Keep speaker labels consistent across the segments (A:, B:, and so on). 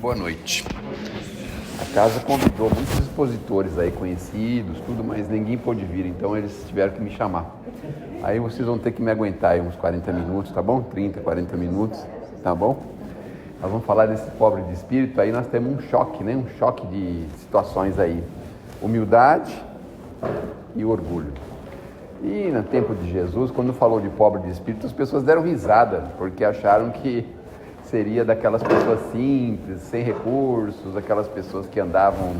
A: boa noite. A casa convidou muitos expositores aí conhecidos, tudo, mas ninguém pôde vir, então eles tiveram que me chamar. Aí vocês vão ter que me aguentar aí uns 40 minutos, tá bom? 30, 40 minutos, tá bom? Nós vamos falar desse pobre de espírito, aí nós temos um choque, né? Um choque de situações aí. Humildade e orgulho. E no tempo de Jesus, quando falou de pobre de espírito, as pessoas deram risada, porque acharam que seria daquelas pessoas simples, sem recursos, aquelas pessoas que andavam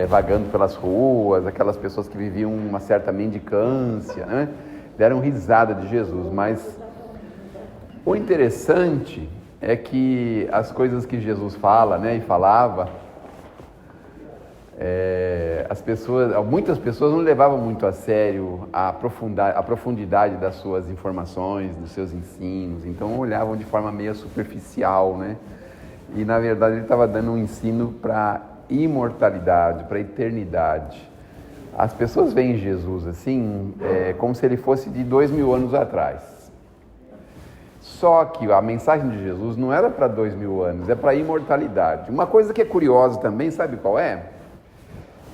A: vagando pelas ruas, aquelas pessoas que viviam uma certa mendicância, né? Deram risada de Jesus, mas o interessante é que as coisas que Jesus fala, né, e falava, muitas pessoas não levavam muito a sério a profundidade das suas informações, dos seus ensinos, então olhavam de forma meio superficial, né? E na verdade ele estava dando um ensino para imortalidade, para eternidade. As pessoas veem Jesus assim, como se ele fosse de 2000 anos atrás. Só que a mensagem de Jesus não era para 2000 anos, é para a imortalidade. Uma coisa que é curiosa também, sabe qual é?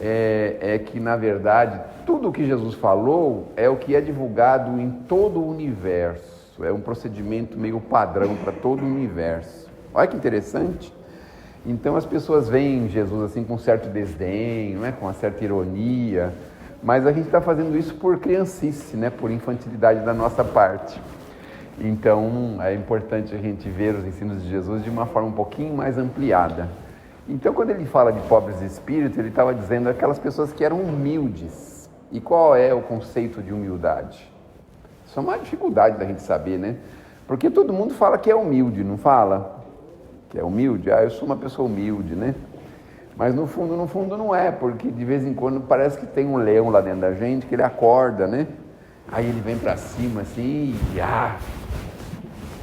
A: É que, na verdade, tudo o que Jesus falou é o que é divulgado em todo o universo. É um procedimento meio padrão para todo o universo. Olha que interessante. Então, as pessoas veem Jesus assim com certo desdém, não é? Com uma certa ironia, mas a gente está fazendo isso por criancice, né? Por infantilidade da nossa parte. Então, é importante a gente ver os ensinos de Jesus de uma forma um pouquinho mais ampliada. Então, quando ele fala de pobres de espírito, ele estava dizendo aquelas pessoas que eram humildes. E qual é o conceito de humildade? Isso é uma dificuldade da gente saber, né? Porque todo mundo fala que é humilde, não fala? Que é humilde? Eu sou uma pessoa humilde, né? Mas no fundo não é, porque de vez em quando parece que tem um leão lá dentro da gente, que ele acorda, né? Aí ele vem pra cima assim e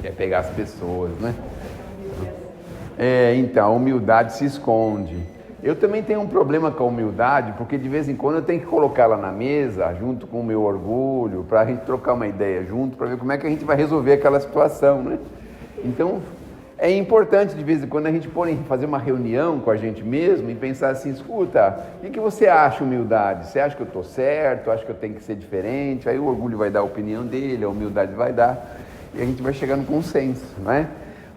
A: quer pegar as pessoas, né? Então, a humildade se esconde. Eu também tenho um problema com a humildade, porque de vez em quando eu tenho que colocá-la na mesa, junto com o meu orgulho, para a gente trocar uma ideia junto, para ver como é que a gente vai resolver aquela situação, né? Então, é importante de vez em quando a gente fazer uma reunião com a gente mesmo e pensar assim, escuta, o que você acha humildade? Você acha que eu estou certo? Acha que eu tenho que ser diferente? Aí o orgulho vai dar a opinião dele, a humildade vai dar, e a gente vai chegar no consenso, não é?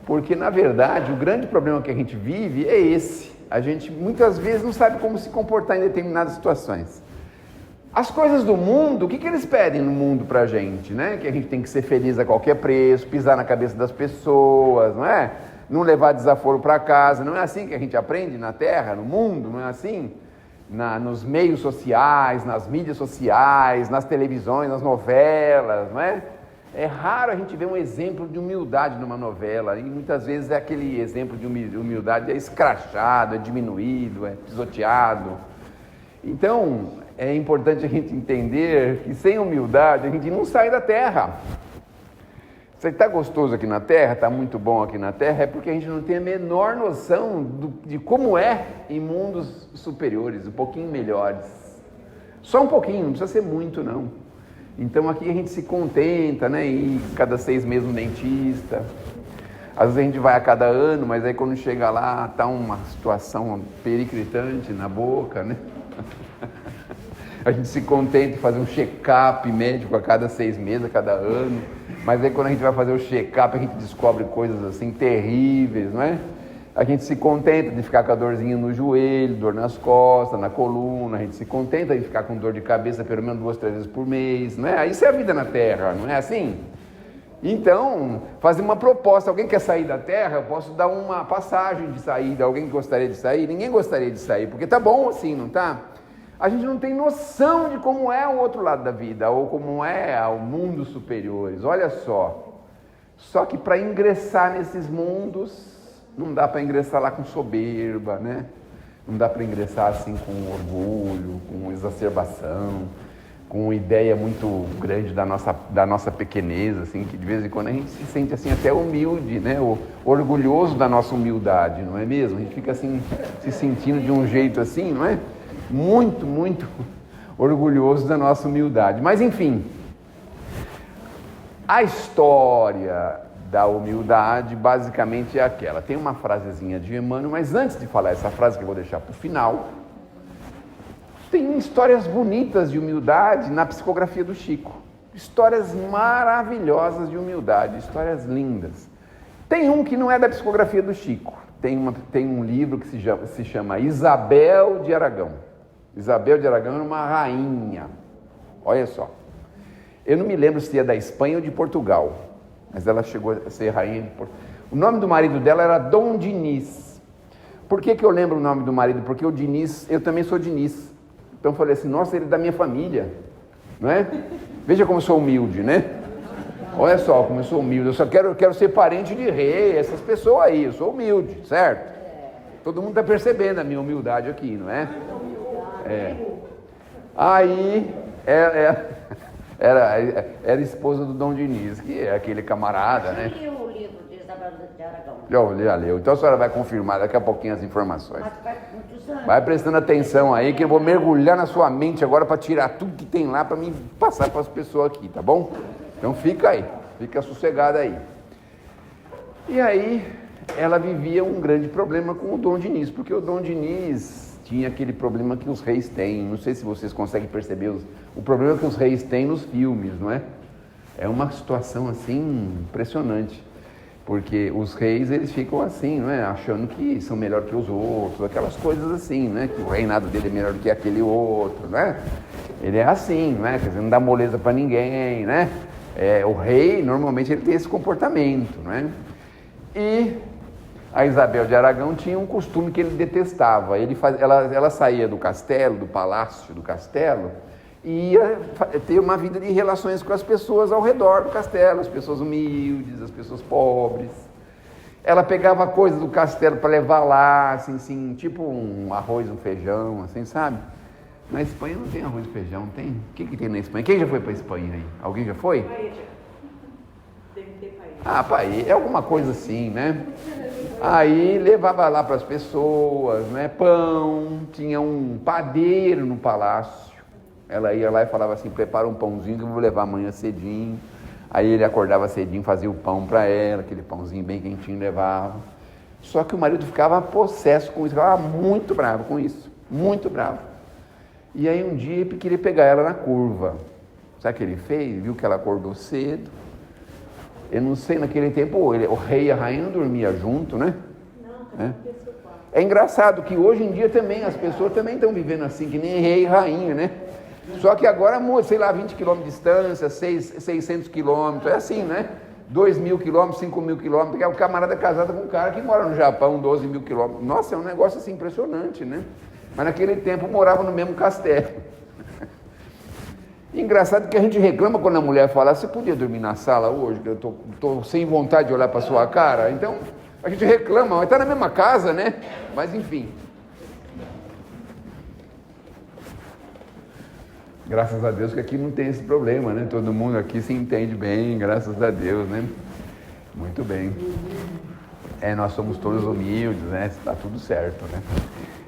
A: Porque, na verdade, o grande problema que a gente vive é esse. A gente, muitas vezes, não sabe como se comportar em determinadas situações. As coisas do mundo, o que eles pedem no mundo pra gente, né? Que a gente tem que ser feliz a qualquer preço, pisar na cabeça das pessoas, não é? Não levar desaforo para casa. Não é assim que a gente aprende na Terra, no mundo, não é assim? Nos meios sociais, nas mídias sociais, nas televisões, nas novelas, não é? É raro a gente ver um exemplo de humildade numa novela, e muitas vezes aquele exemplo de humildade é escrachado, é diminuído, é pisoteado. Então, é importante a gente entender que sem humildade a gente não sai da Terra. Se está gostoso aqui na Terra, está muito bom aqui na Terra, é porque a gente não tem a menor noção de como é em mundos superiores, um pouquinho melhores. Só um pouquinho, não precisa ser muito não. Então aqui a gente se contenta, né, ir cada 6 meses no dentista. Às vezes a gente vai a cada ano, mas aí quando chega lá, tá uma situação periclitante na boca, né? A gente se contenta em fazer um check-up médico a cada 6 meses, a cada ano. Mas aí quando a gente vai fazer o check-up, a gente descobre coisas assim terríveis, não é? A gente se contenta de ficar com a dorzinha no joelho, dor nas costas, na coluna. A gente se contenta de ficar com dor de cabeça pelo menos 2, 3 vezes por mês, não é? Isso é a vida na Terra, não é assim? Então, fazer uma proposta. Alguém quer sair da Terra? Eu posso dar uma passagem de saída. Alguém gostaria de sair? Ninguém gostaria de sair, porque tá bom assim, não tá? A gente não tem noção de como é o outro lado da vida, ou como é o mundo superiores. Olha só. Só que para ingressar nesses mundos, não dá para ingressar lá com soberba, né? Não dá para ingressar assim com orgulho, com exacerbação, com uma ideia muito grande da nossa pequenez, assim, que de vez em quando a gente se sente assim até humilde, né? Orgulhoso da nossa humildade, não é mesmo? A gente fica assim se sentindo de um jeito assim, não é? Muito, muito orgulhoso da nossa humildade. Mas enfim, a história da humildade basicamente é aquela. Tem uma frasezinha de Emmanuel, mas antes de falar essa frase que eu vou deixar para o final, tem histórias bonitas de humildade na psicografia do Chico. Histórias maravilhosas de humildade, histórias lindas. Tem um que não é da psicografia do Chico. Tem um livro que se chama Isabel de Aragão. Isabel de Aragão era uma rainha. Olha só. Eu não me lembro se é da Espanha ou de Portugal, mas ela chegou a ser rainha de Portugal. O nome do marido dela era Dom Diniz. Por que eu lembro o nome do marido? Porque o Diniz, eu também sou Diniz. Então eu falei assim, nossa, ele é da minha família, não é? Veja como eu sou humilde, né? Olha só como eu sou humilde, eu só quero ser parente de rei, essas pessoas aí, eu sou humilde, certo? Todo mundo está percebendo a minha humildade aqui, não é? Aí, era esposa do Dom Diniz, que é aquele camarada, né?
B: Eu li o livro de Isabel de Aragão.
A: Já leu. Então a senhora vai confirmar daqui a pouquinho as informações.
B: Mas faz muitos anos.
A: Vai prestando atenção aí, que eu vou mergulhar na sua mente agora para tirar tudo que tem lá para mim passar para as pessoas aqui, tá bom? Então fica aí, fica sossegada aí. E aí ela vivia um grande problema com o Dom Diniz, porque o Dom Diniz tinha aquele problema que os reis têm. Não sei se vocês conseguem perceber o problema que os reis têm nos filmes, não é? É uma situação assim impressionante, porque os reis eles ficam assim, não é? Achando que são melhor que os outros, aquelas coisas assim, né? Que o reinado dele é melhor do que aquele outro, né? Ele é assim, né? Quer dizer, não dá moleza para ninguém, né? O rei normalmente ele tem esse comportamento, né? E a Isabel de Aragão tinha um costume que ele detestava. Ela saía do castelo, do palácio do castelo, e ia ter uma vida de relações com as pessoas ao redor do castelo, as pessoas humildes, as pessoas pobres. Ela pegava coisas do castelo para levar lá, assim, tipo um arroz, um feijão, assim, sabe? Na Espanha não tem arroz e feijão, tem? O que tem na Espanha? Quem já foi para a Espanha aí? Alguém já foi?
C: Deve ter país.
A: País, é alguma coisa assim, né? Aí levava lá para as pessoas, né? Pão, tinha um padeiro no palácio. Ela ia lá e falava assim, prepara um pãozinho que eu vou levar amanhã cedinho. Aí ele acordava cedinho, fazia o pão para ela, aquele pãozinho bem quentinho levava. Só que o marido ficava possesso com isso, ficava muito bravo com isso, muito bravo. E aí um dia ele queria pegar ela na curva. Sabe o que ele fez? Viu que ela acordou cedo. Eu não sei, naquele tempo o rei e a rainha não dormiam junto, né?
C: Não,
A: É engraçado que hoje em dia também as pessoas também estão vivendo assim, que nem rei e rainha, né? Só que agora, sei lá, 20 km de distância, 600 km, é assim, né? 2.000 km, 5.000 km, que é o camarada casado com um cara que mora no Japão, 12.000 km. Nossa, é um negócio assim impressionante, né? Mas naquele tempo morava no mesmo castelo. Engraçado que a gente reclama quando a mulher fala, você podia dormir na sala hoje, que eu tô sem vontade de olhar para sua cara. Então, a gente reclama, mas está na mesma casa, né? Mas enfim. Graças a Deus que aqui não tem esse problema, né? Todo mundo aqui se entende bem, graças a Deus, né? Muito bem. Nós somos todos humildes, né? Está tudo certo, né?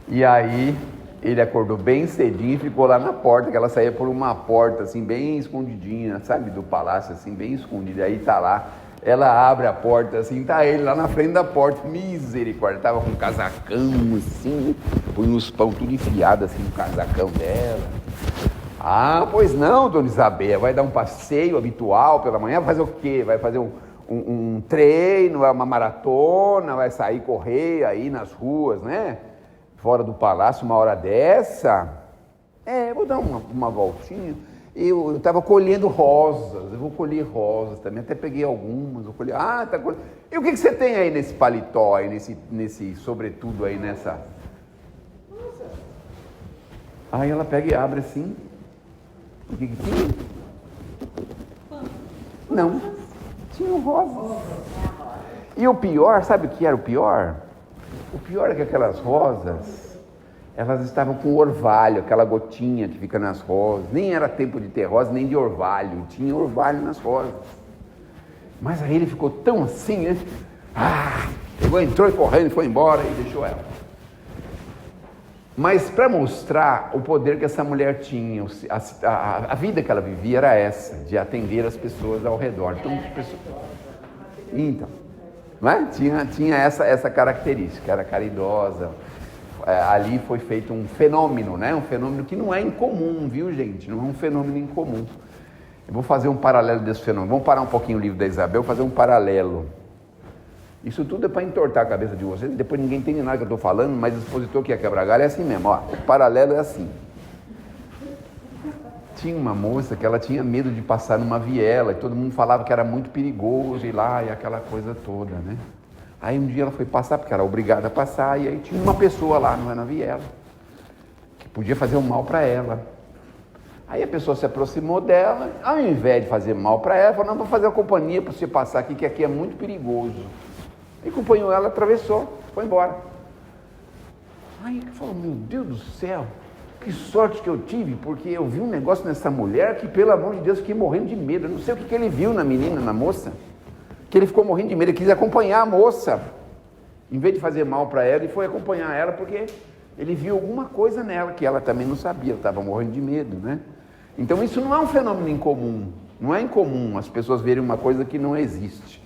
A: E aí, ele acordou bem cedinho e ficou lá na porta, que ela saía por uma porta, assim, bem escondidinha, sabe? Do palácio, assim, bem escondida. Aí tá lá, ela abre a porta, assim, tá ele lá na frente da porta, misericórdia. Tava com um casacão, assim, põe uns pão tudo enfiado, assim, no casacão dela. Ah, pois não, dona Isabel, vai dar um passeio habitual pela manhã, vai fazer o quê? Vai fazer um treino, uma maratona, vai sair correr aí nas ruas, né? Fora do palácio, uma hora dessa. Vou dar uma voltinha. Eu estava colhendo rosas, eu vou colher rosas também, até peguei algumas, vou colher. Tá colhendo. E o que você tem aí nesse paletó, aí, nesse sobretudo aí, nessa... Aí ela pega e abre assim. O que tinha? Não, tinham rosas. E o pior, sabe o que era o pior? O pior é que aquelas rosas, elas estavam com orvalho, aquela gotinha que fica nas rosas. Nem era tempo de ter rosa, nem de orvalho. Tinha orvalho nas rosas. Mas aí ele ficou tão assim, né? Pegou, entrou e correndo, foi embora e deixou ela. Mas para mostrar o poder que essa mulher tinha, a vida que ela vivia era essa, de atender as pessoas ao redor. Então, Então, não é? Tinha essa característica, era caridosa. Ali foi feito um fenômeno, né? Um fenômeno que não é incomum, viu, gente? Não é um fenômeno incomum. Eu vou fazer um paralelo desse fenômeno. Vamos parar um pouquinho o livro da Isabel, fazer um paralelo. Isso tudo é para entortar a cabeça de vocês, depois ninguém entende nada que eu estou falando, mas o expositor que ia quebrar galho é assim mesmo, ó. O paralelo é assim. Tinha uma moça que ela tinha medo de passar numa viela, e todo mundo falava que era muito perigoso ir lá, e aquela coisa toda, né? Aí um dia ela foi passar, porque era obrigada a passar, e aí tinha uma pessoa lá, não é na viela, que podia fazer um mal para ela. Aí a pessoa se aproximou dela, ao invés de fazer mal para ela, falou, não, vou fazer uma companhia para você passar aqui, que aqui é muito perigoso. E acompanhou ela, atravessou, foi embora. Aí ele falou, meu Deus do céu, que sorte que eu tive, porque eu vi um negócio nessa mulher que, pelo amor de Deus, fiquei morrendo de medo. Eu não sei o que ele viu na menina, na moça, que ele ficou morrendo de medo, ele quis acompanhar a moça. Em vez de fazer mal para ela, ele foi acompanhar ela, porque ele viu alguma coisa nela, que ela também não sabia, ela estava morrendo de medo, né? Então isso não é um fenômeno incomum, não é incomum as pessoas verem uma coisa que não existe.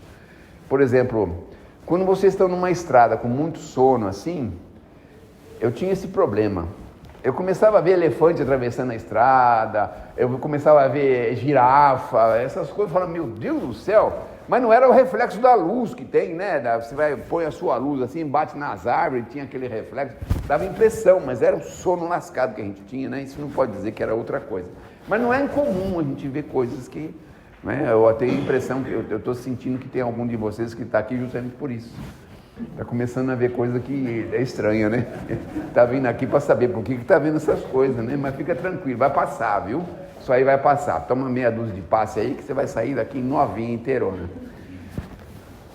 A: Por exemplo, quando vocês estão numa estrada com muito sono assim, eu tinha esse problema. Eu começava a ver elefante atravessando a estrada, eu começava a ver girafa, essas coisas, eu falava, meu Deus do céu, mas não era o reflexo da luz que tem, né? Você põe a sua luz assim, bate nas árvores, tinha aquele reflexo, dava impressão, mas era o sono lascado que a gente tinha, né? Isso não pode dizer que era outra coisa. Mas não é incomum a gente ver coisas que, né? Eu tenho a impressão que eu estou sentindo que tem algum de vocês que está aqui justamente por isso. Está começando a ver coisa que é estranha, né? Está vindo aqui para saber por que está vendo essas coisas, né? Mas fica tranquilo, vai passar, viu? Isso aí vai passar. Toma meia dúzia de passe aí que você vai sair daqui novinha, inteirona.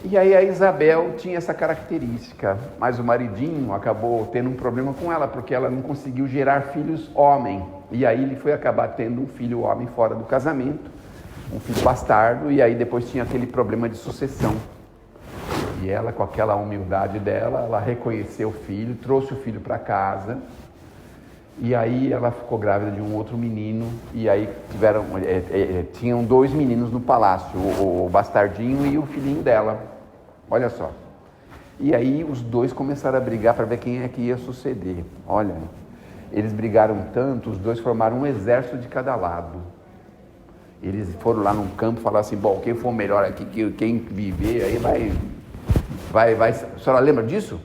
A: E aí a Isabel tinha essa característica, mas o maridinho acabou tendo um problema com ela, porque ela não conseguiu gerar filhos homem. E aí ele foi acabar tendo um filho homem fora do casamento, um filho bastardo, e aí depois tinha aquele problema de sucessão. E ela, com aquela humildade dela, ela reconheceu o filho, trouxe o filho para casa, e aí ela ficou grávida de um outro menino, e aí tinham dois meninos no palácio, o bastardinho e o filhinho dela, olha só. E aí os dois começaram a brigar para ver quem é que ia suceder. Olha, eles brigaram tanto, os dois formaram um exército de cada lado. Eles foram lá num campo e falaram assim, bom, quem for melhor aqui, quem viver, aí vai. A senhora lembra disso?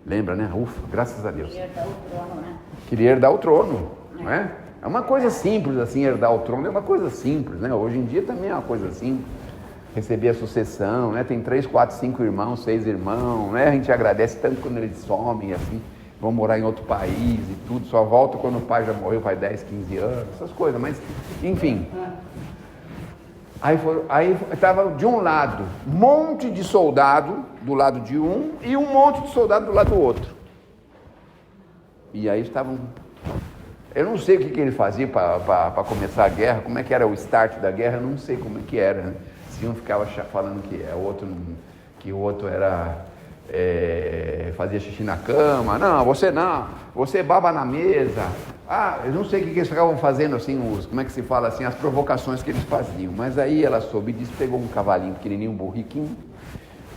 A: Lembra, né? Ufa, graças a Deus.
B: Queria herdar o trono, né?
A: Queria herdar o trono, não é? É uma coisa simples assim, herdar o trono é uma coisa simples, né? Hoje em dia também é uma coisa simples. Receber a sucessão, né? Tem 3, 4, 5 irmãos, 6 irmãos, né? A gente agradece tanto quando eles somem, assim, vão morar em outro país e tudo, só volta quando o pai já morreu, faz 10, 15 anos, essas coisas, mas, enfim. Aí estava de um lado, um monte de soldado do lado de um e um monte de soldado do lado do outro. E aí estavam... Eu não sei o que ele fazia para começar a guerra, como é que era o start da guerra, eu não sei como é que era, né? Se um ficava falando que o outro era... fazia xixi na cama, não, você baba na mesa. Eu não sei o que eles ficavam fazendo assim, como é que se fala assim, as provocações que eles faziam, mas aí ela soube disso, pegou um cavalinho pequenininho, um burriquinho,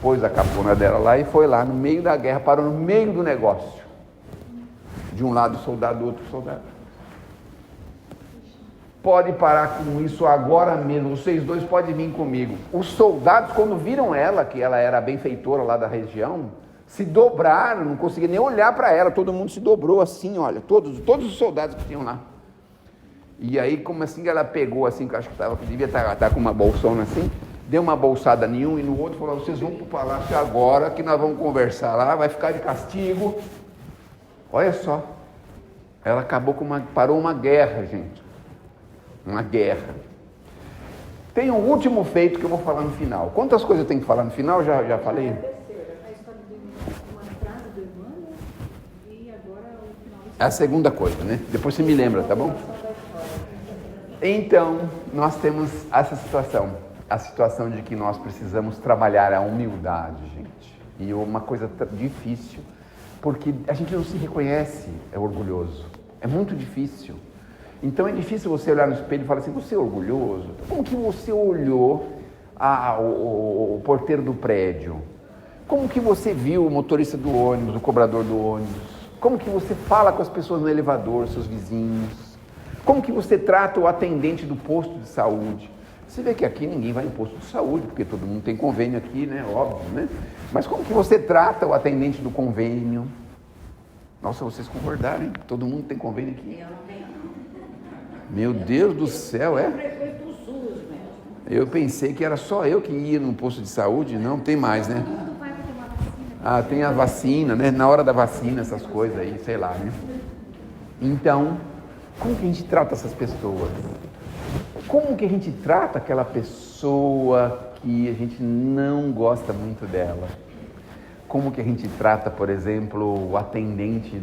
A: pôs a capona dela lá e foi lá no meio da guerra, parou no meio do negócio, de um lado soldado, do outro soldado. Pode parar com isso agora mesmo, vocês dois podem vir comigo. Os soldados, quando viram ela, que ela era a benfeitora lá da região, se dobraram, não conseguiam nem olhar para ela, todo mundo se dobrou assim, olha, todos os soldados que tinham lá. E aí, como assim, ela pegou assim, que eu acho que devia estar com uma bolsona assim, deu uma bolsada em um e no outro, falou, vocês vão para o palácio agora, que nós vamos conversar lá, vai ficar de castigo. Olha só, ela parou uma guerra, gente, uma guerra. Tem um último feito que eu vou falar no final. Quantas coisas eu tenho que falar no final? Já falei? É a segunda coisa, né? Depois você me lembra, tá bom? Então, nós temos essa situação. A situação de que nós precisamos trabalhar a humildade, gente. E uma coisa difícil, porque a gente não se reconhece orgulhoso. É muito difícil. Então é difícil você olhar no espelho e falar assim, você é orgulhoso? Como que você olhou o porteiro do prédio? Como que você viu o motorista do ônibus, o cobrador do ônibus? Como que você fala com as pessoas no elevador, seus vizinhos? Como que você trata o atendente do posto de saúde? Você vê que aqui ninguém vai em posto de saúde, porque todo mundo tem convênio aqui, né? Óbvio, né? Mas como que você trata o atendente do convênio? Nossa, vocês concordaram, hein? Todo mundo tem convênio aqui?
B: Eu não tenho.
A: Meu Deus do céu, é?
B: Eu prefiro pro SUS mesmo.
A: Eu pensei que era só eu que ia no posto de saúde, não tem mais, né?
C: Todo vai ter uma vacina.
A: Ah, tem a vacina, né? Na hora da vacina, essas coisas aí, sei lá, né? Então, como que a gente trata essas pessoas? Como que a gente trata aquela pessoa que a gente não gosta muito dela? Como que a gente trata, por exemplo, o atendente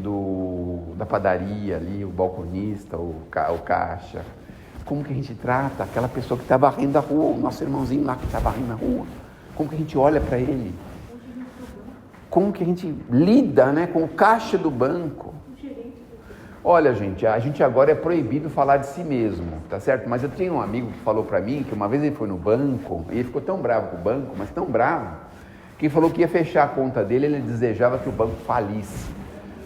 A: da padaria ali, o balconista, o caixa? Como que a gente trata aquela pessoa que está varrendo a rua, o nosso irmãozinho lá que está varrendo a rua? Como que a gente olha para ele? Como que a gente lida, né, com o caixa do banco? Olha, a gente agora é proibido falar de si mesmo, tá certo? Mas eu tenho um amigo que falou para mim que uma vez ele foi no banco e ele ficou tão bravo com o banco, mas tão bravo, que falou que ia fechar a conta dele, ele desejava que o banco falisse.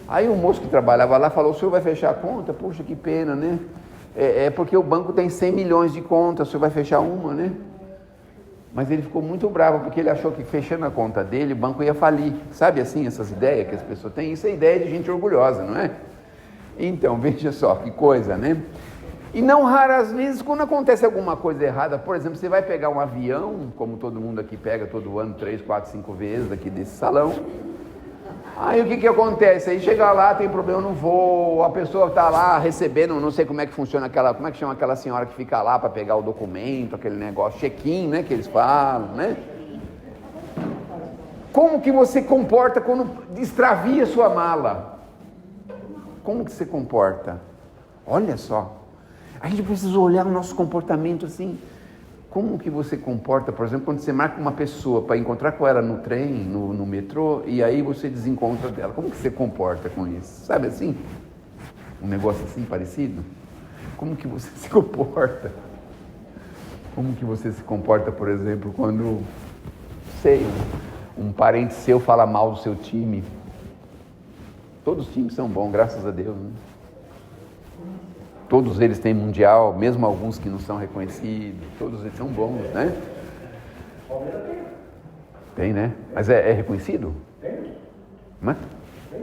A: Aí o moço que trabalhava lá falou: o senhor vai fechar a conta? Puxa, que pena, né? É porque o banco tem 100 milhões de contas, o senhor vai fechar uma, né? Mas ele ficou muito bravo, porque ele achou que fechando a conta dele, o banco ia falir. Sabe assim, essas ideias que as pessoas têm? Isso é ideia de gente orgulhosa, não é? Então, veja só, que coisa, né? E não raras vezes, quando acontece alguma coisa errada, por exemplo, você vai pegar um avião, como todo mundo aqui pega todo ano, 3, 4, 5 vezes aqui desse salão. Aí o que acontece? Aí chega lá, tem problema no voo, a pessoa está lá recebendo, não sei como é que funciona como é que chama aquela senhora que fica lá para pegar o documento, aquele negócio, check-in, né, que eles falam, né? Como que você comporta quando extravia sua mala? Como que você comporta? Olha só, a gente precisa olhar o nosso comportamento assim. Como que você comporta, por exemplo, quando você marca uma pessoa para encontrar com ela no trem, no metrô, e aí você desencontra dela? Como que você comporta com isso? Sabe assim? Um negócio assim parecido? Como que você se comporta? Como que você se comporta, por exemplo, quando, sei, um parente seu fala mal do seu time? Todos os times são bons, graças a Deus, né? Todos eles têm mundial, mesmo alguns que não são reconhecidos, todos eles são bons, né? Tem, né? Mas é reconhecido? Tem. Não é? Tem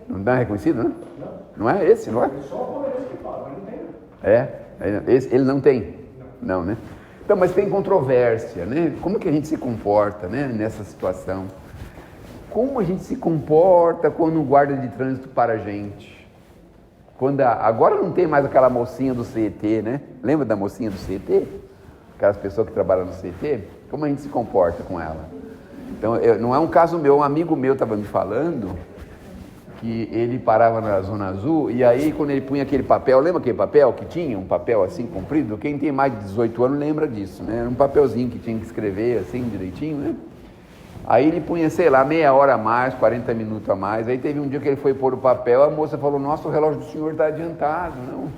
A: não. Não é reconhecido, né? Não é esse, não é? Só o Palmeiras que fala, mas não tem. Ele não tem? Não, né? Então, mas tem controvérsia, né? Como que a gente se comporta, né, nessa situação? Como a gente se comporta quando o guarda de trânsito para a gente? Agora não tem mais aquela mocinha do CET, né? Lembra da mocinha do CET? Aquelas pessoas que trabalham no CET? Como a gente se comporta com ela? Então, não é um caso meu, um amigo meu estava me falando que ele parava na Zona Azul e aí quando ele punha aquele papel, lembra aquele papel que tinha? Um papel assim comprido? Quem tem mais de 18 anos lembra disso, né? Era um papelzinho que tinha que escrever assim direitinho, né? Aí ele punha, sei lá, meia hora a mais, 40 minutos a mais. Aí teve um dia que ele foi pôr o papel, a moça falou: nossa, o relógio do senhor está adiantado, não?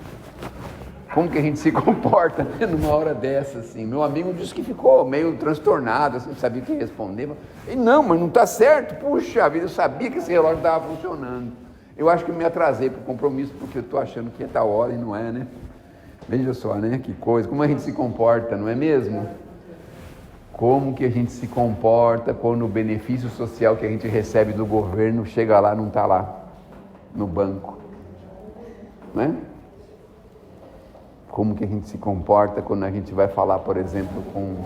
A: Como que a gente se comporta, né, numa hora dessa, assim? Meu amigo disse que ficou meio transtornado, assim, não sabia o que responder. E não, mas não está certo. Puxa vida, eu sabia que esse relógio estava funcionando. Eu acho que me atrasei para o compromisso, porque eu estou achando que é tal hora e não é, né? Veja só, né, que coisa, como a gente se comporta, não é mesmo? Como que a gente se comporta quando o benefício social que a gente recebe do governo chega lá e não está lá, no banco, né? Como que a gente se comporta quando a gente vai falar, por exemplo, com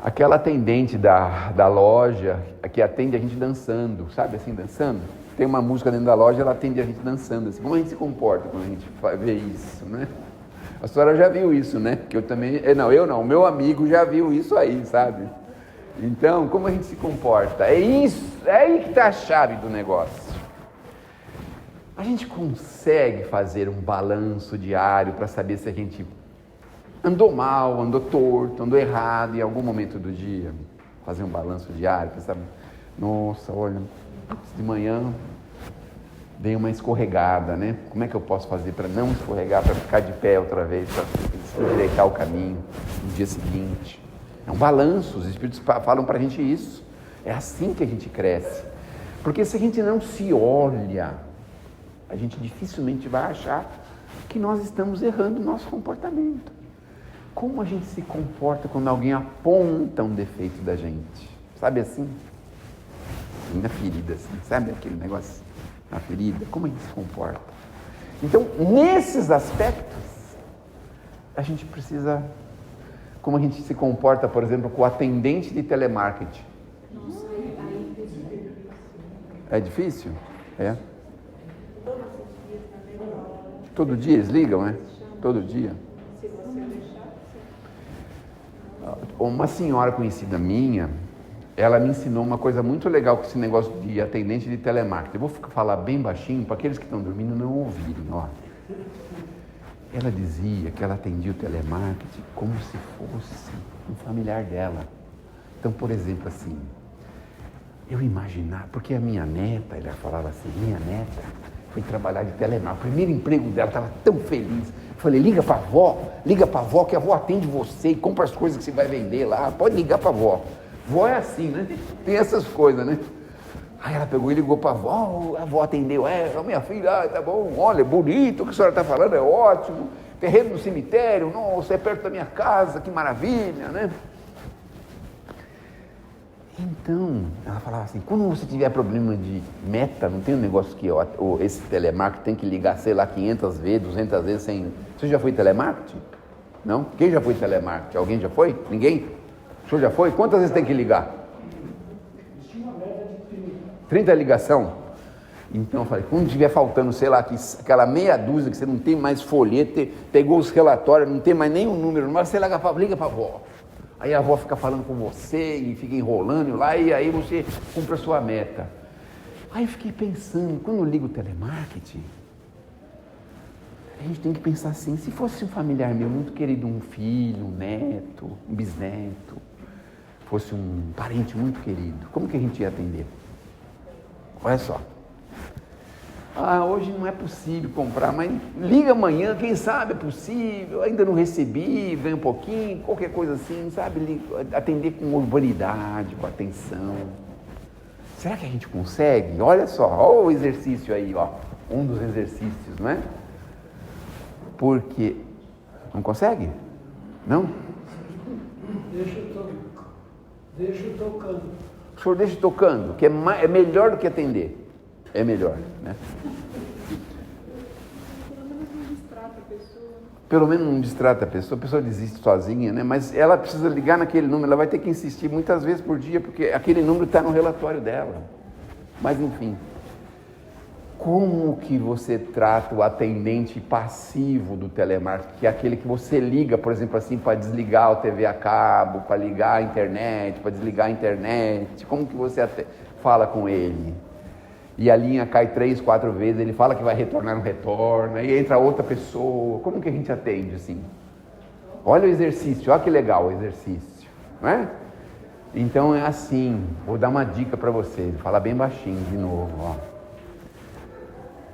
A: aquela atendente da loja que atende a gente dançando, sabe assim, dançando? Tem uma música dentro da loja, ela atende a gente dançando, assim. Como a gente se comporta quando a gente vê isso, né? A senhora já viu isso, né? Que eu também... eu não, meu amigo já viu isso aí, sabe? Então, como a gente se comporta? É isso, é aí que está a chave do negócio. A gente consegue fazer um balanço diário para saber se a gente andou mal, andou torto, andou errado em algum momento do dia? Fazer um balanço diário para saber, nossa, olha, de manhã dei uma escorregada, né? Como é que eu posso fazer para não escorregar, para ficar de pé outra vez, para endireitar o caminho? dia seguinte. É um balanço, os espíritos falam para a gente isso. É assim que a gente cresce. Porque se a gente não se olha, a gente dificilmente vai achar que nós estamos errando o nosso comportamento. Como a gente se comporta quando alguém aponta um defeito da gente? Sabe assim? Na ferida, assim. Sabe aquele negócio? Na ferida? Como a gente se comporta? Então, nesses aspectos, a gente precisa... Como a gente se comporta, por exemplo, com o atendente de telemarketing.
C: Nossa, aí é difícil.
A: É difícil? É.
C: Todos os dias, na mesma hora.
A: Todo dia eles ligam, né? Todo dia.
C: Se você deixar,
A: Uma senhora conhecida minha, ela me ensinou uma coisa muito legal com esse negócio de atendente de telemarketing. Eu vou falar bem baixinho para aqueles que estão dormindo não ouvirem, ó. Ela dizia que ela atendia o telemarketing como se fosse um familiar dela. Então, por exemplo, assim, eu imaginava, porque a minha neta, ela falava assim, minha neta foi trabalhar de telemarketing, o primeiro emprego dela, estava tão feliz. Eu falei, liga para a avó, que a avó atende você e compra as coisas que você vai vender lá, pode ligar para a avó. Vó é assim, né? Tem essas coisas, né? Aí ela pegou e ligou para a avó atendeu, minha filha, tá bom, olha, bonito o que a senhora está falando, é ótimo, terreno no cemitério, nossa, é perto da minha casa, que maravilha, né? Então, ela falava assim, quando você tiver problema de meta, não tem um negócio que esse telemarketing tem que ligar, sei lá, 500 vezes, 200 vezes, sem... Você já foi telemarketing? Não? Quem já foi telemarketing? Alguém já foi? Ninguém? O senhor já foi? Quantas vezes tem que ligar? 30 ligação? Então eu falei, quando estiver faltando, sei lá, aquela meia dúzia que você não tem mais folheto, pegou os relatórios, não tem mais nenhum número, mas você liga para a avó. Aí a avó fica falando com você e fica enrolando lá e aí você cumpre a sua meta. Aí eu fiquei pensando, quando eu ligo o telemarketing, a gente tem que pensar assim, se fosse um familiar meu muito querido, um filho, um neto, um bisneto, fosse um parente muito querido, como que a gente ia atender? Olha só. Hoje não é possível comprar, mas liga amanhã, quem sabe é possível, ainda não recebi, vem um pouquinho, qualquer coisa assim, sabe? Atender com urbanidade, com atenção. Será que a gente consegue? Olha só, olha o exercício aí, ó, um dos exercícios, não é? Porque, não consegue? Não?
D: Deixa tocando.
A: O senhor deixa tocando, que é melhor do que atender. É melhor, né?
C: pelo menos não distrata a pessoa.
A: Pelo menos não distrata a pessoa desiste sozinha, né? Mas ela precisa ligar naquele número, ela vai ter que insistir muitas vezes por dia, porque aquele número está no relatório dela. Mas enfim, como que você trata o atendente passivo do telemarketing, que é aquele que você liga, por exemplo, assim, para desligar o TV a cabo, para ligar a internet, para desligar a internet, como que você fala com ele? E a linha cai 3, 4 vezes, ele fala que vai retornar, não retorna, e entra outra pessoa, como que a gente atende assim? Olha o exercício, olha que legal o exercício, não é? Então é assim, vou dar uma dica para você, fala bem baixinho de novo, ó.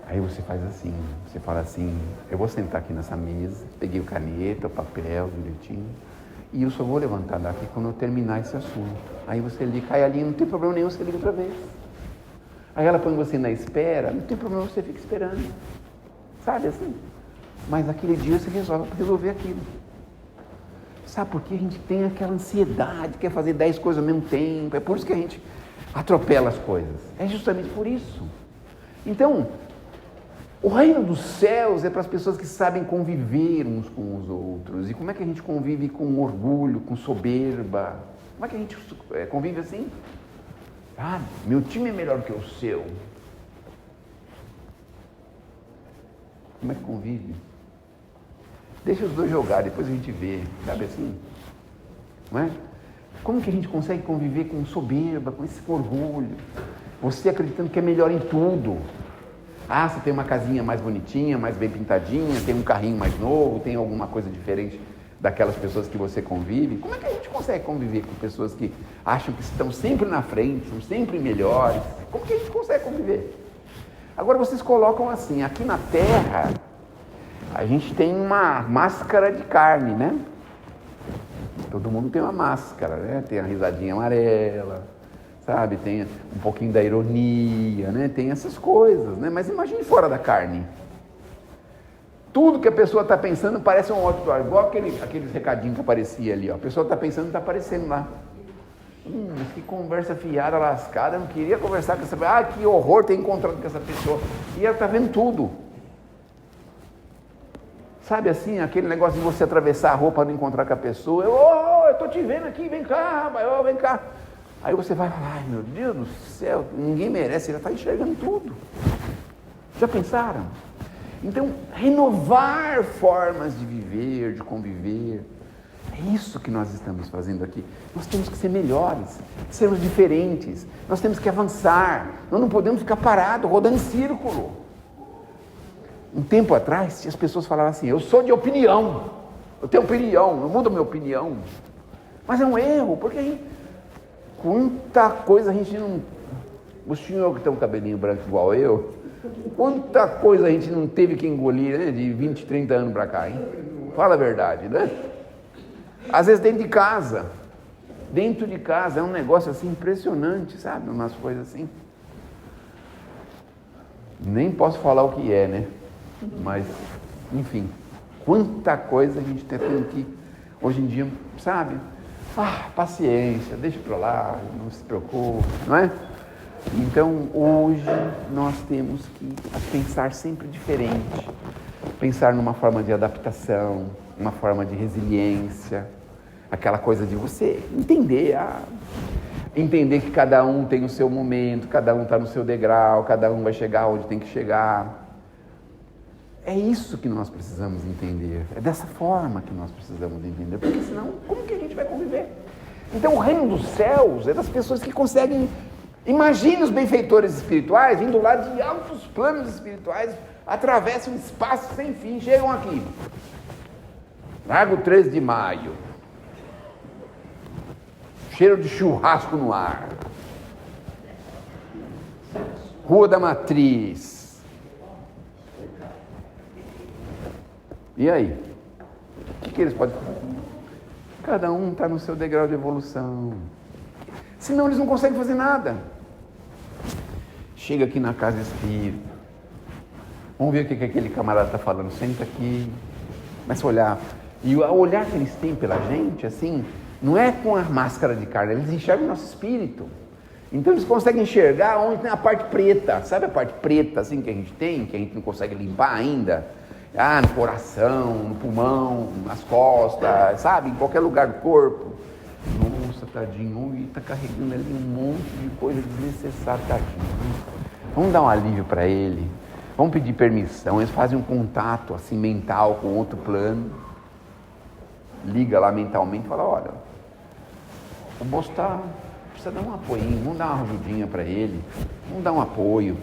A: Aí você faz assim, você fala assim, eu vou sentar aqui nessa mesa, peguei o caneta, o papel, direitinho, e eu só vou levantar daqui quando eu terminar esse assunto. Aí você liga, cai a linha, não tem problema nenhum, você liga outra vez. Aí ela põe você na espera, não tem problema, você fica esperando. Sabe assim? Mas naquele dia você resolve resolver aquilo. Sabe por que a gente tem aquela ansiedade, quer fazer 10 coisas ao mesmo tempo? É por isso que a gente atropela as coisas. É justamente por isso. Então, o reino dos céus é para as pessoas que sabem conviver uns com os outros. E como é que a gente convive com orgulho, com soberba? Como é que a gente convive assim? Meu time é melhor que o seu. Como é que convive? Deixa os dois jogar, depois a gente vê, sabe assim? Não é? Como que a gente consegue conviver com soberba, com esse orgulho? Você acreditando que é melhor em tudo. Você tem uma casinha mais bonitinha, mais bem pintadinha, tem um carrinho mais novo, tem alguma coisa diferente daquelas pessoas que você convive. Como é que a gente consegue conviver com pessoas que acham que estão sempre na frente, são sempre melhores? Como que a gente consegue conviver? Agora vocês colocam assim, aqui na Terra, a gente tem uma máscara de carne, né? Todo mundo tem uma máscara, né? Tem a risadinha amarela, sabe? Tem um pouquinho da ironia, né? Tem essas coisas, né? Mas imagine fora da carne. Tudo que a pessoa está pensando parece um outdoor, igual aqueles recadinhos que aparecia ali, ó. A pessoa está pensando e está aparecendo lá. Mas que conversa fiada, lascada, eu não queria conversar com essa pessoa. Ah, que horror ter encontrado com essa pessoa. E ela está vendo tudo. Sabe assim, aquele negócio de você atravessar a rua para não encontrar com a pessoa. Eu estou te vendo aqui, vem cá, rapaz, vem cá. Aí você vai falar, ai meu Deus do céu, ninguém merece, ele está enxergando tudo. Já pensaram? Então, renovar formas de viver, de conviver. É isso que nós estamos fazendo aqui. Nós temos que ser melhores, sermos diferentes, nós temos que avançar, nós não podemos ficar parados, rodando em círculo. Um tempo atrás, as pessoas falavam assim, eu sou de opinião, eu tenho opinião, eu mudo a minha opinião. Mas é um erro, porque quanta coisa a gente não... O senhor que tem um cabelinho branco igual eu, quanta coisa a gente não teve que engolir, né, de 20, 30 anos para cá, hein? Fala a verdade, né? Às vezes dentro de casa é um negócio assim impressionante, sabe? Umas coisas assim. Nem posso falar o que é, né? Mas, enfim, quanta coisa a gente tem que, hoje em dia, sabe? Paciência, deixa pra lá, não se preocupe, não é? Então, hoje, nós temos que pensar sempre diferente. Pensar numa forma de adaptação, uma forma de resiliência, aquela coisa de você entender que cada um tem o seu momento, cada um está no seu degrau, cada um vai chegar onde tem que chegar. É isso que nós precisamos entender, é dessa forma que nós precisamos entender, porque senão, como que a gente vai conviver? Então, o reino dos céus é das pessoas que conseguem, imagine os benfeitores espirituais vindo lá de altos planos espirituais, atravessam um espaço sem fim, chegam aqui. Largo 13 de Maio. Cheiro de churrasco no ar. Rua da Matriz. E aí? O que eles podem fazer? Cada um está no seu degrau de evolução. Senão eles não conseguem fazer nada. Chega aqui na casa espírita. Vamos ver o que aquele camarada está falando. Senta aqui. Começa a olhar. E o olhar que eles têm pela gente, assim, não é com a máscara de carne, eles enxergam o nosso espírito. Então eles conseguem enxergar onde tem a parte preta, sabe a parte preta assim que a gente tem, que a gente não consegue limpar ainda? No coração, no pulmão, nas costas, sabe? Em qualquer lugar do corpo. Nossa, tadinho, e tá carregando ali um monte de coisa desnecessária, tadinho. Vamos dar um alívio para ele. Vamos pedir permissão, eles fazem um contato assim mental com outro plano. Liga lá mentalmente e fala, olha, o moço precisa dar um apoio, vamos dar uma ajudinha para ele, vamos dar um apoio.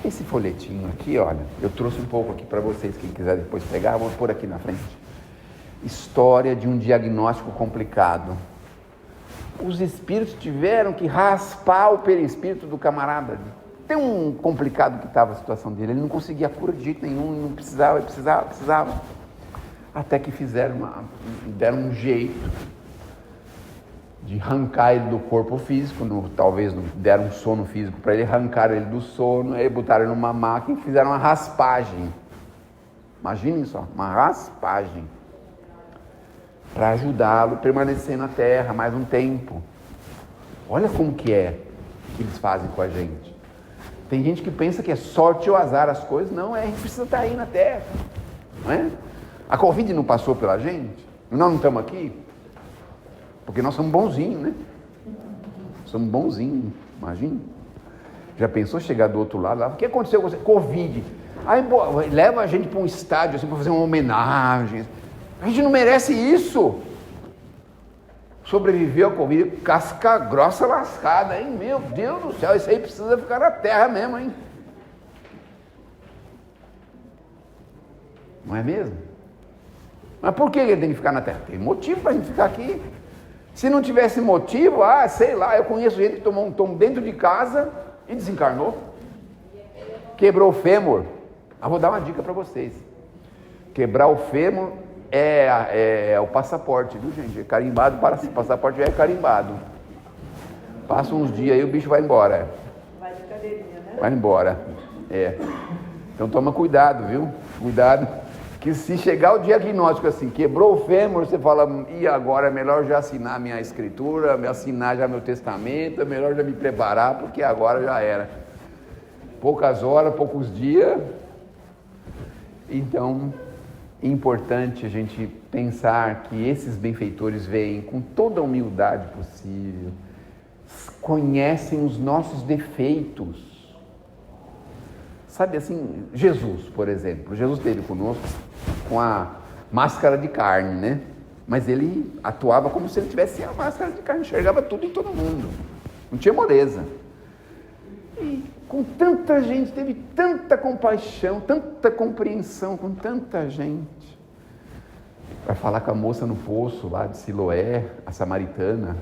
A: Esse folhetinho aqui, olha, eu trouxe um pouco aqui para vocês, quem quiser depois pegar, vou pôr aqui na frente. História de um diagnóstico complicado. Os espíritos tiveram que raspar o perispírito do camarada. Tão complicado que estava a situação dele, ele não conseguia a cura de jeito nenhum, não precisava. Até que deram um jeito de arrancar ele do corpo físico, talvez deram um sono físico para ele, arrancaram ele do sono, aí botaram ele numa máquina e fizeram uma raspagem. Imaginem só, uma raspagem. Para ajudá-lo a permanecer na Terra mais um tempo. Olha como que eles fazem com a gente. Tem gente que pensa que é sorte ou azar as coisas. Não, a gente precisa estar aí na Terra. Não é? A Covid não passou pela gente? Nós não estamos aqui? Porque nós somos bonzinhos, né? Somos bonzinhos, imagina. Já pensou chegar do outro lado lá? O que aconteceu com você? Covid. Aí leva a gente para um estádio assim, para fazer uma homenagem. A gente não merece isso. Sobreviveu a Covid, casca grossa lascada, hein? Meu Deus do céu, isso aí precisa ficar na terra mesmo, hein? Não é mesmo? Mas por que ele tem que ficar na terra? Tem motivo para a gente ficar aqui. Se não tivesse motivo, sei lá, eu conheço gente que tomou um tombo dentro de casa e desencarnou. Quebrou o fêmur. Vou dar uma dica para vocês. Quebrar o fêmur É o passaporte, viu, gente? É carimbado, passaporte é carimbado. Passa uns dias aí, o bicho vai embora.
C: Vai de cadeirinha, né?
A: Vai embora. Então toma cuidado, viu? Cuidado. Que se chegar o diagnóstico assim, quebrou o fêmur, você fala, e agora é melhor já assinar minha escritura, assinar já meu testamento, é melhor já me preparar, porque agora já era. Poucas horas, poucos dias. Então, é importante a gente pensar que esses benfeitores vêm com toda a humildade possível, conhecem os nossos defeitos. Sabe assim, Jesus, por exemplo, Jesus esteve conosco com a máscara de carne, né? Mas ele atuava como se ele tivesse a máscara de carne, enxergava tudo em todo mundo, não tinha moleza. E com tanta gente, teve tanta compaixão, tanta compreensão com tanta gente. Vai falar com a moça no poço lá de Siloé, a samaritana.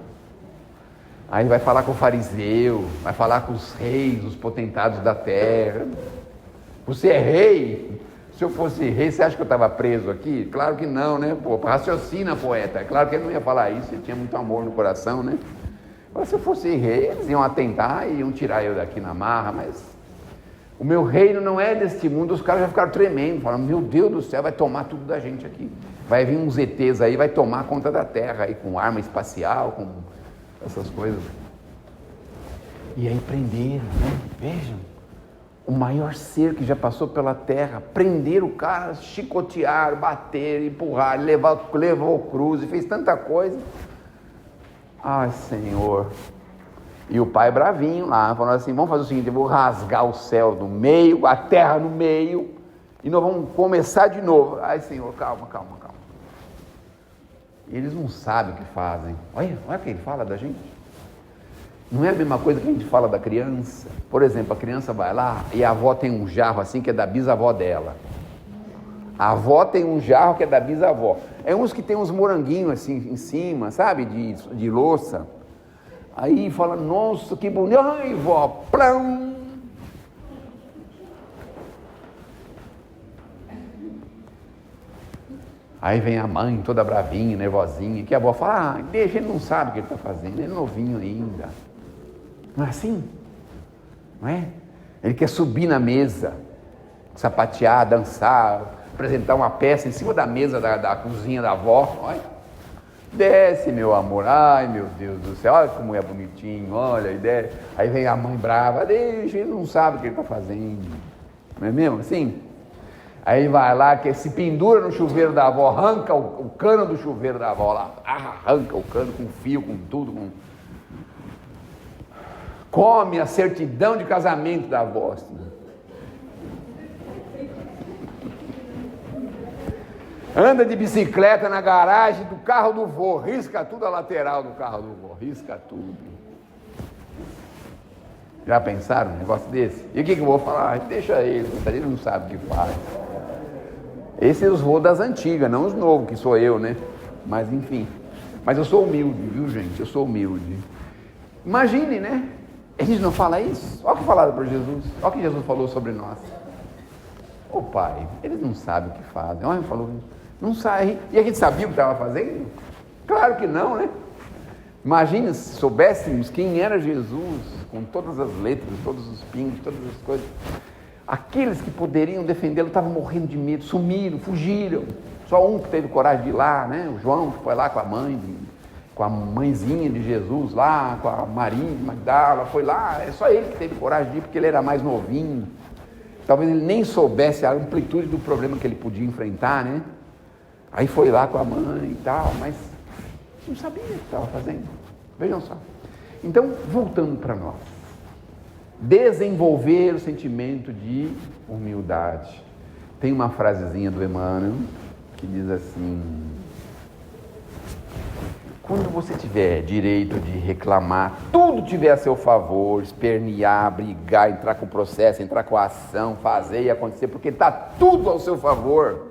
A: Aí vai falar com o fariseu, vai falar com os reis, os potentados da terra. Você é rei? Se eu fosse rei, você acha que eu estava preso aqui? Claro que não, né? Pô, raciocina, poeta. É claro que ele não ia falar isso, ele tinha muito amor no coração, né? Mas se eu fosse rei, eles iam atentar e iam tirar eu daqui na marra, mas o meu reino não é deste mundo. Os caras já ficaram tremendo, falando, meu Deus do céu, vai tomar tudo da gente aqui. Vai vir uns ETs aí, vai tomar conta da terra aí, com arma espacial, com essas coisas. E aí prenderam, né? Vejam, o maior ser que já passou pela terra, prenderam o cara, chicotearam, bateram, empurraram, levou cruz e fez tanta coisa. Ai, Senhor. E o pai bravinho lá, falando assim, vamos fazer o seguinte, eu vou rasgar o céu no meio, a terra no meio, e nós vamos começar de novo. Ai, Senhor, calma. E eles não sabem o que fazem. Olha o que ele fala da gente. Não é a mesma coisa que a gente fala da criança. Por exemplo, a criança vai lá e a avó tem um jarro assim que é da bisavó dela. A avó tem um jarro que é da bisavó. É uns que tem uns moranguinhos assim em cima, sabe? De louça. Aí fala, nossa, que bonito. Ai, vó, plão. Aí vem a mãe toda bravinha, nervosinha, que a avó fala, deixa, ele não sabe o que ele está fazendo, ele é novinho ainda. Não é assim? Não é? Ele quer subir na mesa, sapatear, dançar, apresentar uma peça em cima da mesa da cozinha da avó. Olha. Desce, meu amor, ai meu Deus do céu, olha como é bonitinho, olha, e desce. Aí vem a mãe brava, deixa, ele não sabe o que ele está fazendo. Não é mesmo assim? Aí vai lá, que se pendura no chuveiro da avó, arranca o cano do chuveiro da avó lá, arranca o cano com fio, com tudo, come a certidão de casamento da avó. Assim. Anda de bicicleta na garagem do carro do vô, risca tudo a lateral do carro do vô, risca tudo. Já pensaram um negócio desse? E o que eu vou falar? Deixa ele não sabe o que faz. Esses são os vô das antigas, não os novos, que sou eu, né? Mas enfim. Mas eu sou humilde, viu, gente? Eu sou humilde. Imagine, né? A gente não fala isso? Olha o que falaram para Jesus. Olha o que Jesus falou sobre nós. Ô Pai, eles não sabem o que fazem. Olha, ele falou, não sabe. E a gente sabia o que estava fazendo? Claro que não, né? Imagina se soubéssemos quem era Jesus, com todas as letras, todos os pingos, todas as coisas. Aqueles que poderiam defendê-lo estavam morrendo de medo, sumiram, fugiram. Só um que teve coragem de ir lá, né? O João, que foi lá com a mãe, com a mãezinha de Jesus lá, com a Maria de Magdala, foi lá. É só ele que teve coragem de ir, porque ele era mais novinho. Talvez ele nem soubesse a amplitude do problema que ele podia enfrentar, né? Aí foi lá com a mãe e tal, mas não sabia o que estava fazendo. Vejam só. Então, voltando para nós. Desenvolver o sentimento de humildade. Tem uma frasezinha do Emmanuel que diz assim: quando você tiver direito de reclamar, tudo tiver a seu favor, espernear, brigar, entrar com o processo, entrar com a ação, fazer e acontecer, porque está tudo ao seu favor,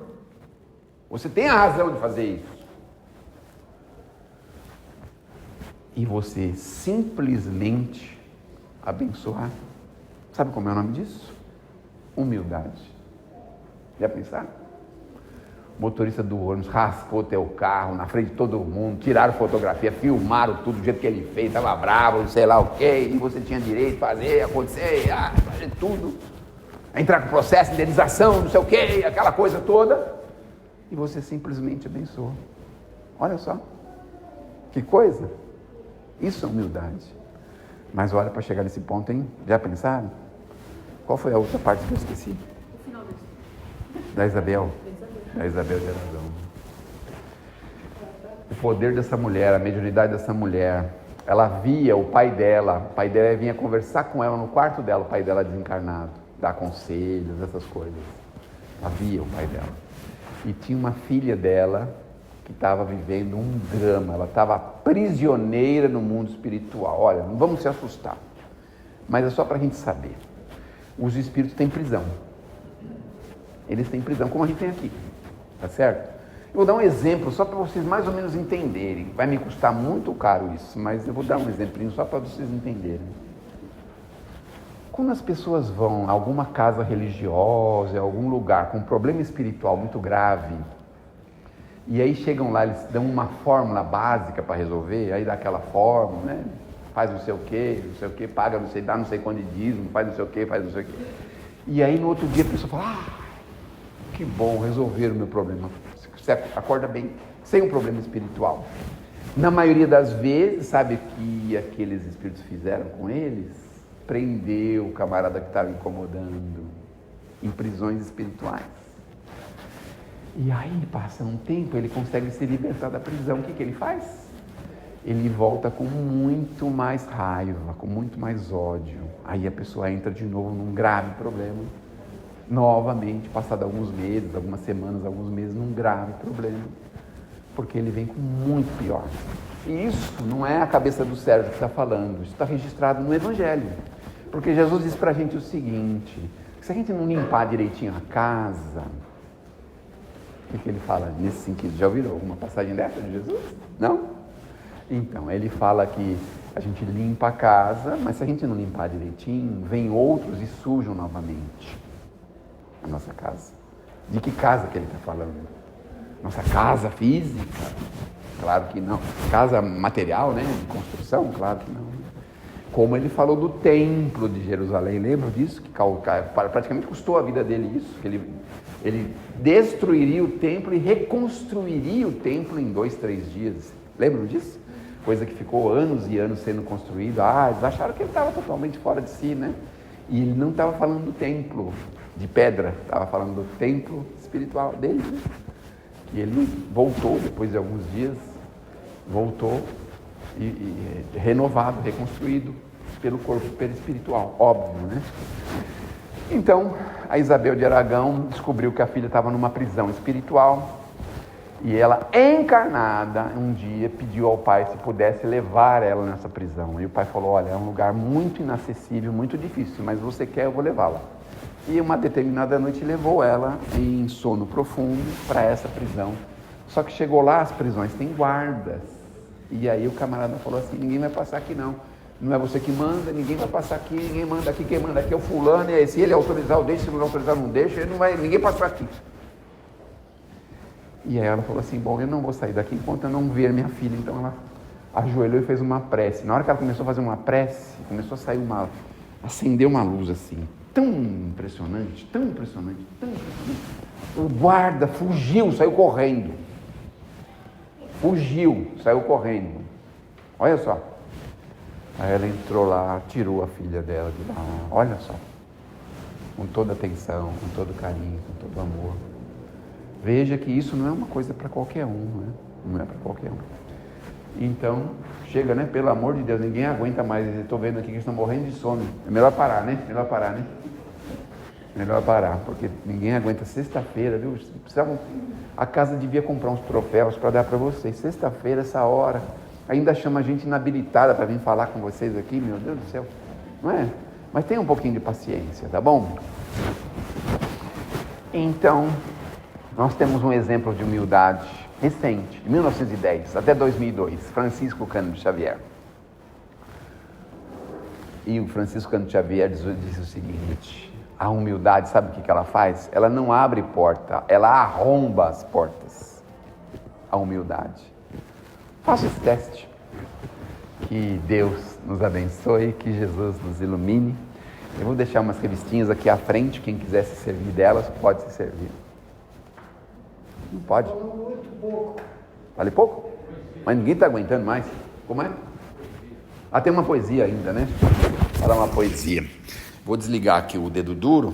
A: você tem a razão de fazer isso. E você simplesmente abençoar. Sabe como é o nome disso? Humildade. Já pensaram? O motorista do ônibus raspou teu carro na frente de todo mundo, tiraram fotografia, filmaram tudo do jeito que ele fez, estava bravo, não sei lá o quê, e você tinha direito de fazer, acontecer, fazer tudo, entrar com processo, indenização, não sei o quê, aquela coisa toda, e você simplesmente abençoa. Olha só, que coisa, isso é humildade. Mas olha, para chegar nesse ponto, hein? Já pensaram? Qual foi a outra parte que eu esqueci?
C: O final desse.
A: Da Isabel. Da Isabel de Aragão. O poder dessa mulher, a mediunidade dessa mulher. Ela via o pai dela vinha conversar com ela no quarto dela, o pai dela desencarnado, dar conselhos, essas coisas. Ela via o pai dela. E tinha uma filha dela que estava vivendo um drama, ela estava prisioneira no mundo espiritual. Olha, não vamos se assustar, mas é só para a gente saber. Os espíritos têm prisão. Eles têm prisão, como a gente tem aqui, tá certo? Eu vou dar um exemplo só para vocês mais ou menos entenderem. Vai me custar muito caro isso, mas eu vou dar um exemplinho só para vocês entenderem. Quando as pessoas vão a alguma casa religiosa, a algum lugar com um problema espiritual muito grave, e aí chegam lá, eles dão uma fórmula básica para resolver, aí dá aquela fórmula, né? Faz não sei o quê, paga não sei, dá não sei quanto de dízimo, faz não sei o quê, faz não sei o quê. E aí no outro dia a pessoa fala, que bom, resolveram o meu problema. Você acorda bem, sem um problema espiritual. Na maioria das vezes, sabe o que aqueles espíritos fizeram com eles? Prendeu o camarada que estava incomodando em prisões espirituais. E aí passa um tempo, ele consegue se libertar da prisão. O que ele faz? Ele volta com muito mais raiva, com muito mais ódio. Aí a pessoa entra de novo num grave problema. Novamente, passado alguns meses, algumas semanas, alguns meses, num grave problema. Porque ele vem com muito pior. E isso não é a cabeça do Sérgio que está falando. Isso está registrado no Evangelho. Porque Jesus diz para a gente o seguinte, que se a gente não limpar direitinho a casa... O que ele fala nesse sentido? Já ouviram alguma passagem dessa de Jesus? Não? Então, ele fala que a gente limpa a casa, mas se a gente não limpar direitinho, vem outros e sujam novamente a nossa casa. De que casa que ele está falando? Nossa casa física? Claro que não. Casa material, né? De construção? Claro que não. Como ele falou do templo de Jerusalém, lembra disso? Que praticamente custou a vida dele isso, que ele destruiria o templo e reconstruiria o templo em 2, 3 dias. Lembram disso? Coisa que ficou anos e anos sendo construída. Eles acharam que ele estava totalmente fora de si, né? E ele não estava falando do templo de pedra, estava falando do templo espiritual dele, né? E ele voltou, depois de alguns dias, voltou e renovado, reconstruído pelo corpo perispiritual, óbvio, né? Então, a Isabel de Aragão descobriu que a filha estava numa prisão espiritual e ela, encarnada, um dia pediu ao pai se pudesse levar ela nessa prisão. E o pai falou, olha, é um lugar muito inacessível, muito difícil, mas você quer, eu vou levá-la. E uma determinada noite levou ela em sono profundo para essa prisão. Só que chegou lá, as prisões têm guardas. E aí o camarada falou assim, ninguém vai passar aqui não. Não é você que manda, ninguém vai passar aqui, ninguém manda aqui, quem manda aqui é o fulano, e se ele autorizar eu deixo, se não autorizar não deixa, ele não vai, ninguém passar aqui. E aí ela falou assim, bom, eu não vou sair daqui enquanto eu não ver minha filha. Então ela ajoelhou e fez uma prece. Na hora que ela começou a fazer uma prece, começou a sair acendeu uma luz assim, tão impressionante, tão impressionante, tão impressionante. O guarda fugiu, saiu correndo. Fugiu, saiu correndo. Olha só. Aí ela entrou lá, tirou a filha dela de lá, olha só, com toda atenção, com todo carinho, com todo amor. Veja que isso não é uma coisa para qualquer um, né? Não é para qualquer um. Então, chega, né? Pelo amor de Deus, ninguém aguenta mais. Estou vendo aqui que estão morrendo de sono. É melhor parar, né? Melhor parar, né? Melhor parar, porque ninguém aguenta. Sexta-feira, viu? A casa devia comprar uns troféus para dar para vocês. Sexta-feira, essa hora. Ainda chama gente inabilitada para vir falar com vocês aqui, meu Deus do céu. Não é? Mas tenha um pouquinho de paciência, tá bom? Então, nós temos um exemplo de humildade recente, de 1910 até 2002, Francisco Cândido Xavier. E o Francisco Cândido Xavier disse o seguinte, A humildade, sabe o que ela faz? Ela não abre porta, ela arromba as portas. A humildade. Faça esse teste. Que Deus nos abençoe, que Jesus nos ilumine. Eu vou deixar umas revistinhas aqui à frente, quem quiser se servir delas, pode se servir. Não pode?
D: Falou muito pouco.
A: Falei pouco? Mas ninguém está aguentando mais. Como é? Ah, tem uma poesia ainda, né? Fala uma poesia. Vou desligar aqui o dedo duro.